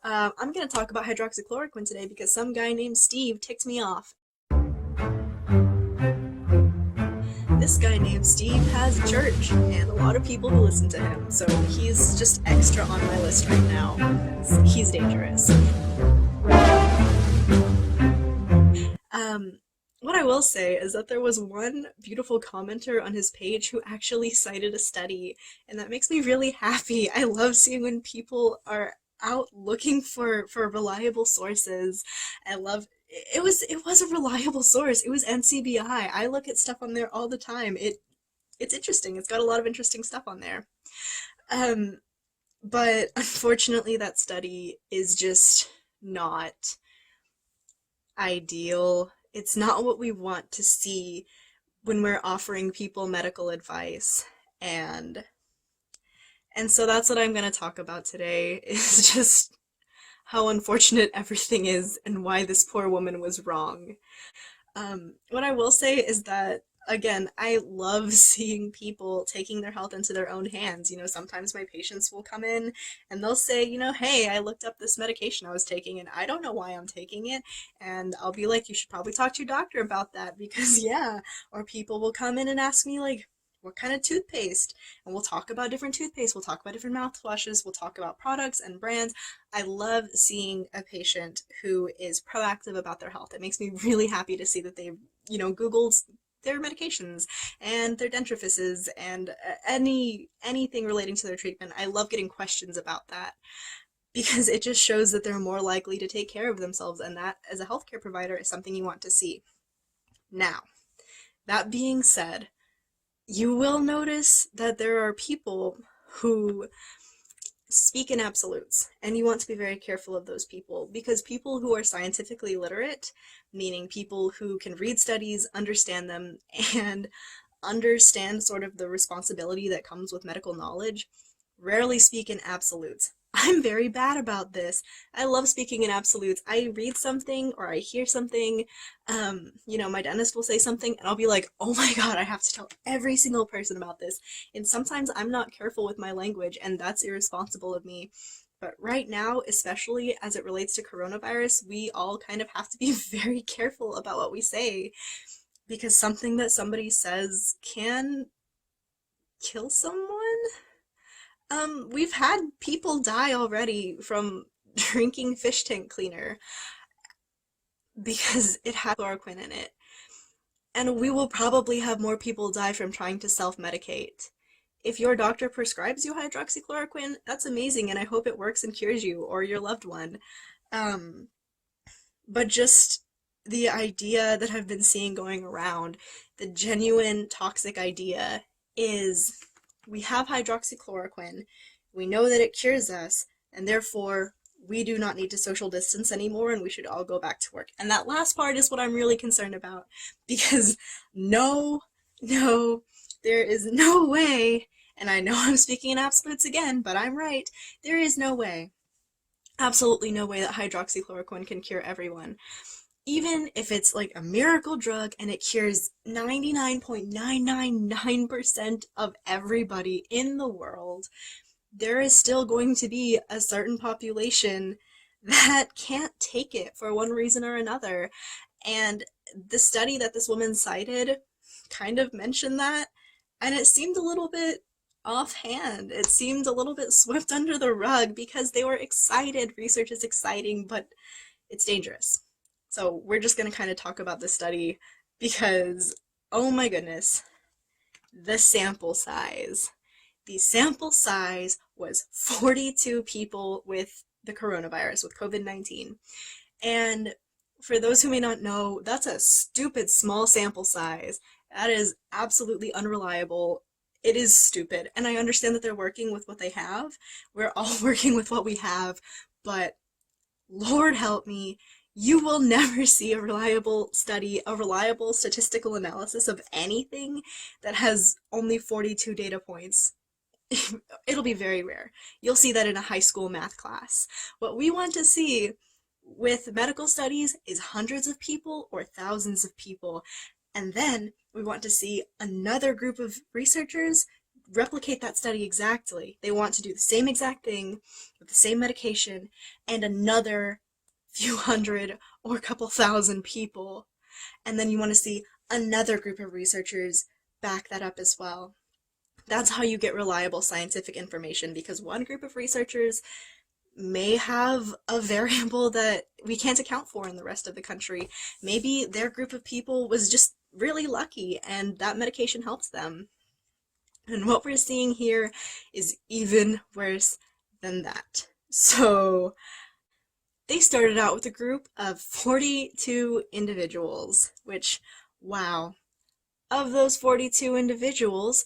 I'm going to talk about hydroxychloroquine today because some guy named Steve ticked me off. This guy named Steve has a church and a lot of people who listen to him, so he's just extra on my list right now because he's dangerous. Um, what I will say is that there was one beautiful commenter on his page who actually cited a study, and that makes me really happy. I love seeing when people are out looking for reliable sources. I love it was a reliable source. It was NCBI. I look at stuff on there all the time. It's interesting. It's got a lot of interesting stuff on there. Um, but unfortunately that study is just not ideal. It's not what we want to see when we're offering people medical advice. And and so that's what I'm going to talk about today is just how unfortunate everything is and why this poor woman was wrong. What I will say is that, again, I love seeing people taking their health into their own hands. Sometimes my patients will come in and they'll say, hey, I looked up this medication I was taking and I don't know why I'm taking it. And I'll be like, you should probably talk to your doctor about that because, yeah. Or people will come in and ask me, like, what kind of toothpaste? And we'll talk about different toothpaste, we'll talk about different mouthwashes, we'll talk about products and brands. I love seeing a patient who is proactive about their health. It makes me really happy to see that they've, Googled their medications and their dentrifices and anything relating to their treatment. I love getting questions about that because it just shows that they're more likely to take care of themselves, and that, as a healthcare provider, is something you want to see. Now, that being said, you will notice that there are people who speak in absolutes, and you want to be very careful of those people because people who are scientifically literate, meaning people who can read studies, understand them, and understand sort of the responsibility that comes with medical knowledge, rarely speak in absolutes. I'm very bad about this. I love speaking in absolutes. I read something or I hear something, my dentist will say something and I'll be like, oh my god, I have to tell every single person about this. And sometimes I'm not careful with my language and that's irresponsible of me. But right now, especially as it relates to coronavirus, we all kind of have to be very careful about what we say because something that somebody says can kill someone. We've had people die already from drinking fish tank cleaner because it had chloroquine in it. And we will probably have more people die from trying to self-medicate. If your doctor prescribes you hydroxychloroquine, that's amazing and I hope it works and cures you or your loved one. Um, but just the idea that I've been seeing going around, the genuine toxic idea is we have hydroxychloroquine, we know that it cures us, and therefore we do not need to social distance anymore and we should all go back to work. And that last part is what I'm really concerned about because no, there is no way, and I know I'm speaking in absolutes again, but I'm right, there is no way, absolutely no way that hydroxychloroquine can cure everyone. Even if it's like a miracle drug and it cures 99.999% of everybody in the world, there is still going to be a certain population that can't take it for one reason or another. And the study that this woman cited kind of mentioned that, and it seemed a little bit offhand. It seemed a little bit swept under the rug because they were excited. Research is exciting, but it's dangerous. So we're just going to kind of talk about this study because, oh my goodness, the sample size. The sample size was 42 people with the coronavirus, with COVID-19. And for those who may not know, that's a stupid small sample size. That is absolutely unreliable. It is stupid. And I understand that they're working with what they have. We're all working with what we have, but Lord help me, you will never see a reliable study, a reliable statistical analysis of anything that has only 42 data points. It'll be very rare. You'll see that in a high school math class. What we want to see with medical studies is hundreds of people or thousands of people. And then we want to see another group of researchers replicate that study exactly. They want to do the same exact thing with the same medication and another few hundred or a couple thousand people. And then you want to see another group of researchers back that up as well. That's how you get reliable scientific information, because one group of researchers may have a variable that we can't account for in the rest of the country. Maybe their group of people was just really lucky and that medication helps them. And what we're seeing here is even worse than that. So they started out with a group of 42 individuals, which, wow, of those 42 individuals,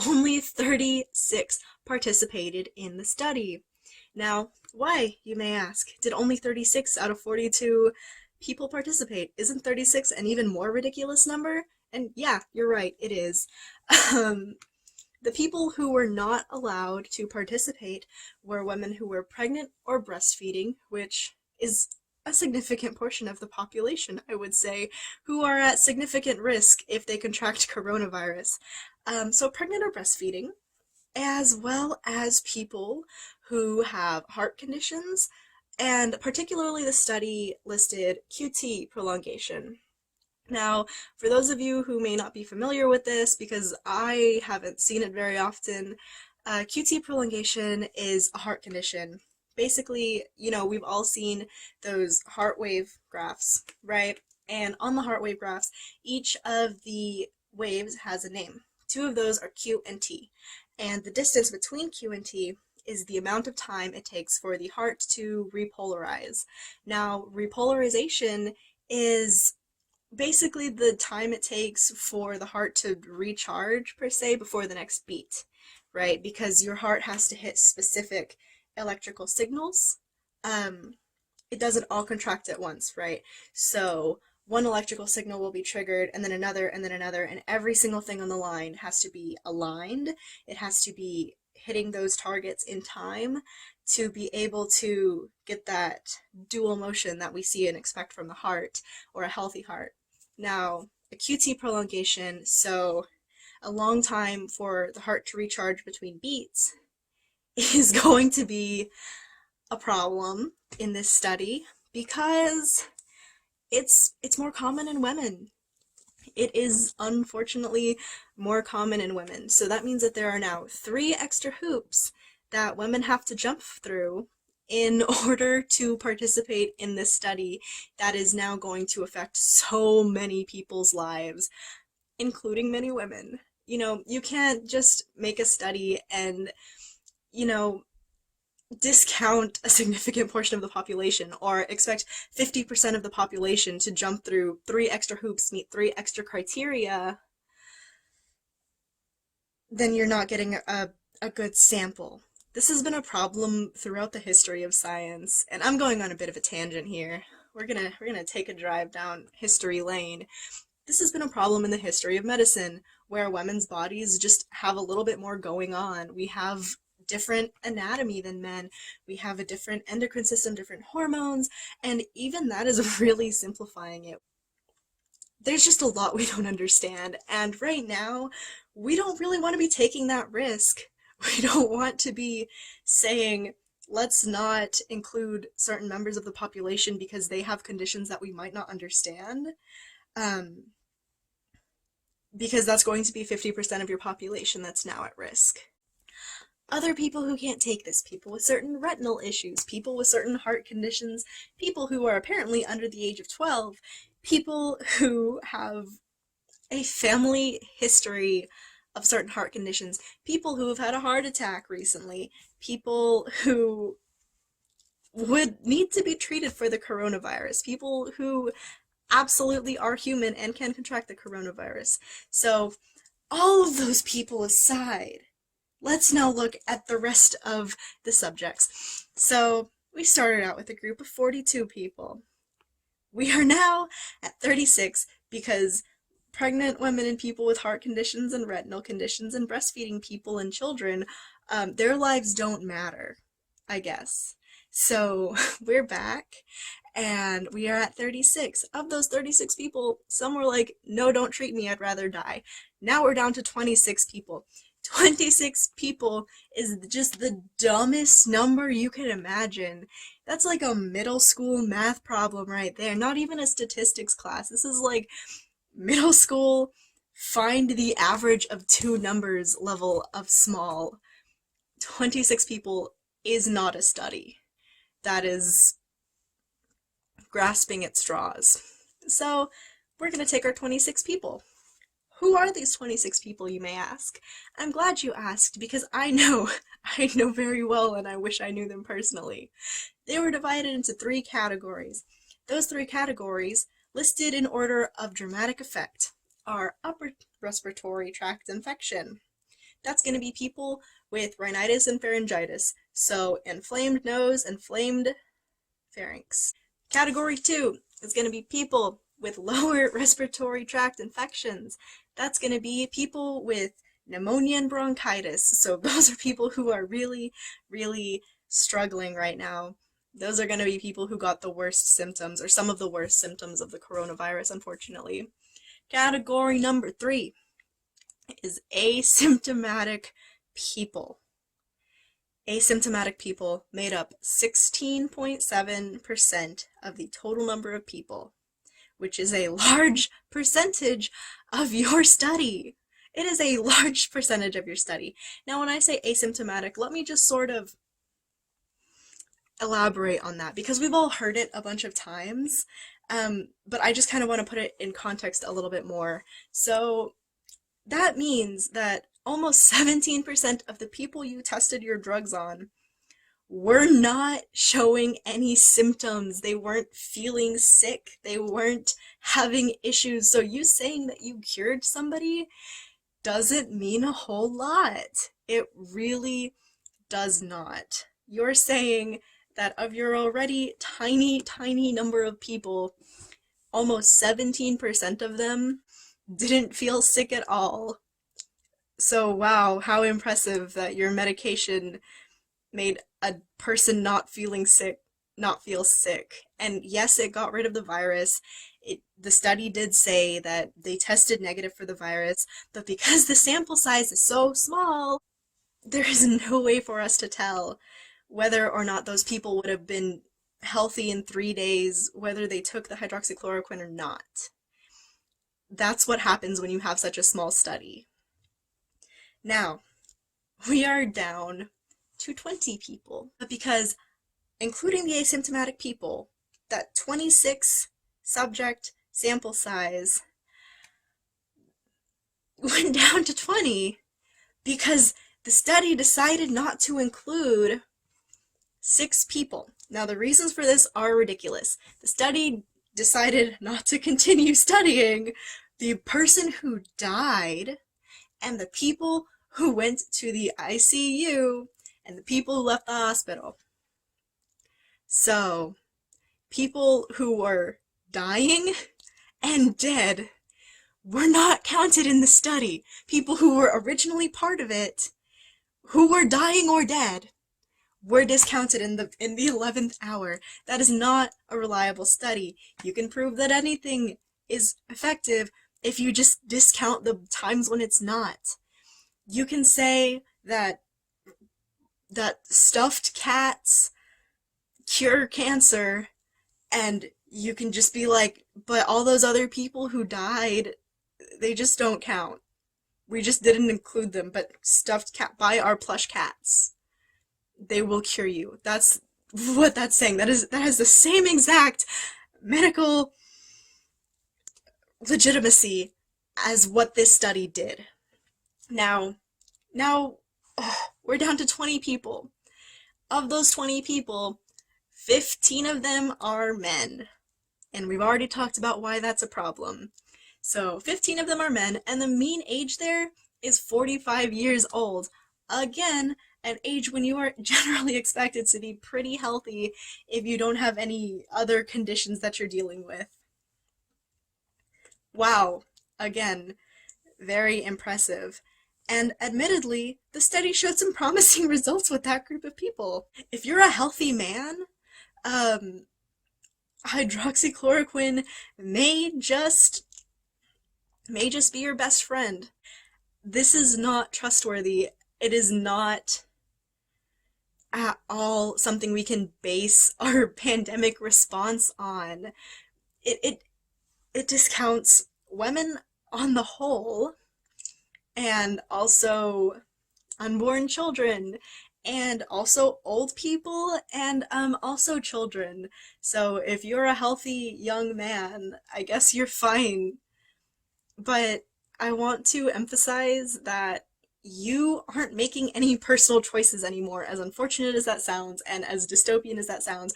only 36 participated in the study. Now, why, you may ask? Did only 36 out of 42 people participate? Isn't 36 an even more ridiculous number? And yeah, you're right, it is. The people who were not allowed to participate were women who were pregnant or breastfeeding, which is a significant portion of the population, I would say, who are at significant risk if they contract coronavirus. So pregnant or breastfeeding, as well as people who have heart conditions, and particularly the study listed QT prolongation. Now, for those of you who may not be familiar with this, because I haven't seen it very often, QT prolongation is a heart condition. Basically, you know, we've all seen those heart wave graphs, right? And on the heart wave graphs, each of the waves has a name. Two of those are Q and T. And the distance between Q and T is the amount of time it takes for the heart to repolarize. Now, repolarization is basically the time it takes for the heart to recharge, per se, before the next beat, right? Because your heart has to hit specific electrical signals. It doesn't all contract at once, right? So one electrical signal will be triggered, and then another, and every single thing on the line has to be aligned. It has to be hitting those targets in time to be able to get that dual motion that we see and expect from the heart, or a healthy heart. Now, a QT prolongation, so a long time for the heart to recharge between beats, is going to be a problem in this study because it's more common in women. It is unfortunately more common in women. So that means that there are now 3 extra hoops that women have to jump through in order to participate in this study that is now going to affect so many people's lives, including many women. You know, you can't just make a study and, you know, discount a significant portion of the population or expect 50% of the population to jump through 3 extra hoops, meet 3 extra criteria. Then you're not getting a good sample. This has been a problem throughout the history of science, and I'm going on a bit of a tangent here. We're gonna take a drive down history lane. This has been a problem in the history of medicine, where women's bodies just have a little bit more going on. We have different anatomy than men. We have a different endocrine system, different hormones, and even that is really simplifying it. There's just a lot we don't understand, and right now, we don't really want to be taking that risk. We don't want to be saying, let's not include certain members of the population because they have conditions that we might not understand, because that's going to be 50% of your population that's now at risk. Other people who can't take this, people with certain retinal issues, people with certain heart conditions, people who are apparently under the age of 12, people who have a family history of certain heart conditions, people who have had a heart attack recently, people who would need to be treated for the coronavirus, people who absolutely are human and can contract the coronavirus. So, all of those people aside, let's now look at the rest of the subjects. So, we started out with a group of 42 people. We are now at 36 because pregnant women and people with heart conditions and retinal conditions and breastfeeding people and children, their lives don't matter, I guess. So we're back, and we are at 36. Of those 36 people, some were like, no, don't treat me, I'd rather die. Now we're down to 26 people. 26 people is just the dumbest number you can imagine. That's like a middle school math problem right there. Not even a statistics class. This is like middle school, find the average of two numbers level of small. 26 people is not a study. That is grasping at straws. So we're going to take our 26 people. Who are these 26 people, you may ask? I'm glad you asked, because I know very well, and I wish I knew them personally. They were divided into 3 categories. Those 3 categories, listed in order of dramatic effect, are upper respiratory tract infection. That's going to be people with rhinitis and pharyngitis, so inflamed nose, inflamed pharynx. Category 2 is going to be people with lower respiratory tract infections. That's going to be people with pneumonia and bronchitis. So those are people who are really, really struggling right now. Those are going to be people who got the worst symptoms, or some of the worst symptoms of the coronavirus, unfortunately. Category number 3 is asymptomatic people. Asymptomatic people made up 16.7% of the total number of people, which is a large percentage of your study. It is a large percentage of your study. Now, when I say asymptomatic, let me just sort of elaborate on that, because we've all heard it a bunch of times, but I just kind of want to put it in context a little bit more. So that means that almost 17% of the people you tested your drugs on were not showing any symptoms. They weren't feeling sick. They weren't having issues. So you saying that you cured somebody doesn't mean a whole lot. It really does not. You're saying that of your already tiny, tiny number of people, almost 17% of them didn't feel sick at all. So wow, how impressive that your medication made a person not feeling sick not feel sick. And yes, it got rid of the virus. The study did say that they tested negative for the virus, but because the sample size is so small, there is no way for us to tell whether or not those people would have been healthy in 3 days, whether they took the hydroxychloroquine or not. That's what happens when you have such a small study. Now, we are down to 20 people, because including the asymptomatic people, that 26 subject sample size went down to 20 because the study decided not to include 6 people. Now, the reasons for this are ridiculous. The study decided not to continue studying the person who died and the people who went to the ICU and the people who left the hospital. So, people who were dying and dead were not counted in the study. People who were originally part of it, who were dying or dead, were discounted in the 11th hour. That is not a reliable study. You can prove that anything is effective if you just discount the times when it's not. You can say that stuffed cats cure cancer, and you can just be like, but all those other people who died, they just don't count. We just didn't include them, but stuffed cat, buy our plush cats. They will cure you. That's what that's saying. That has the same exact medical legitimacy as what this study did. Now, we're down to 20 people. Of those 20 people, 15 of them are men. And we've already talked about why that's a problem. So 15 of them are men, and the mean age there is 45 years old. Again, an age when you are generally expected to be pretty healthy if you don't have any other conditions that you're dealing with. Wow, again, very impressive. And admittedly, the study showed some promising results with that group of people. If you're a healthy man, hydroxychloroquine may just be your best friend. this is not trustworthy. It is not at all something we can base our pandemic response on. It it it discounts women on the whole, and also unborn children, and also old people, and also children. So if you're a healthy young man, I guess you're fine. But I want to emphasize that you aren't making any personal choices anymore, as unfortunate as that sounds and as dystopian as that sounds.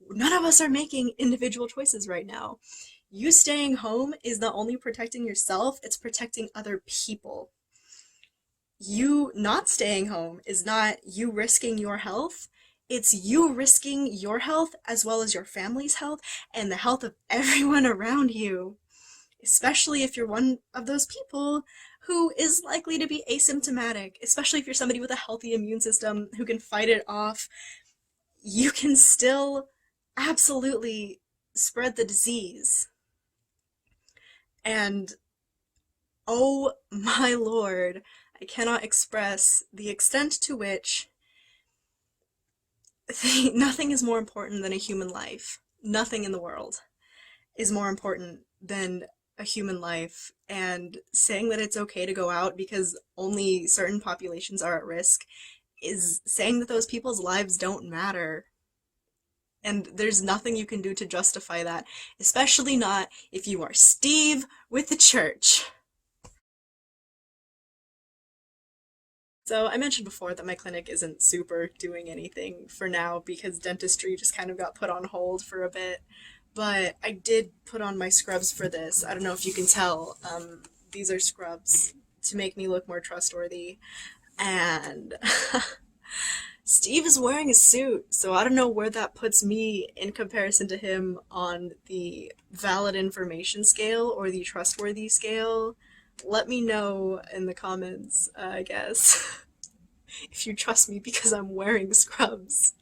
None of us are making individual choices right now. You staying home is not only protecting yourself, it's protecting other people. You not staying home is not you risking your health. It's you risking your health as well as your family's health and the health of everyone around you, especially if you're one of those people who is likely to be asymptomatic, especially if you're somebody with a healthy immune system who can fight it off. You can still absolutely spread the disease. And oh my lord, I cannot express the extent to which nothing is more important than a human life. Nothing in the world is more important than a human life, and saying that it's okay to go out because only certain populations are at risk is saying that those people's lives don't matter. And there's nothing you can do to justify that, especially not if you are Steve with the church. So I mentioned before that my clinic isn't super doing anything for now because dentistry just kind of got put on hold for a bit. But I did put on my scrubs for this. I don't know if you can tell. These are scrubs to make me look more trustworthy. And Steve is wearing a suit, so I don't know where that puts me in comparison to him on the valid information scale or the trustworthy scale. Let me know in the comments, I guess, if you trust me because I'm wearing scrubs.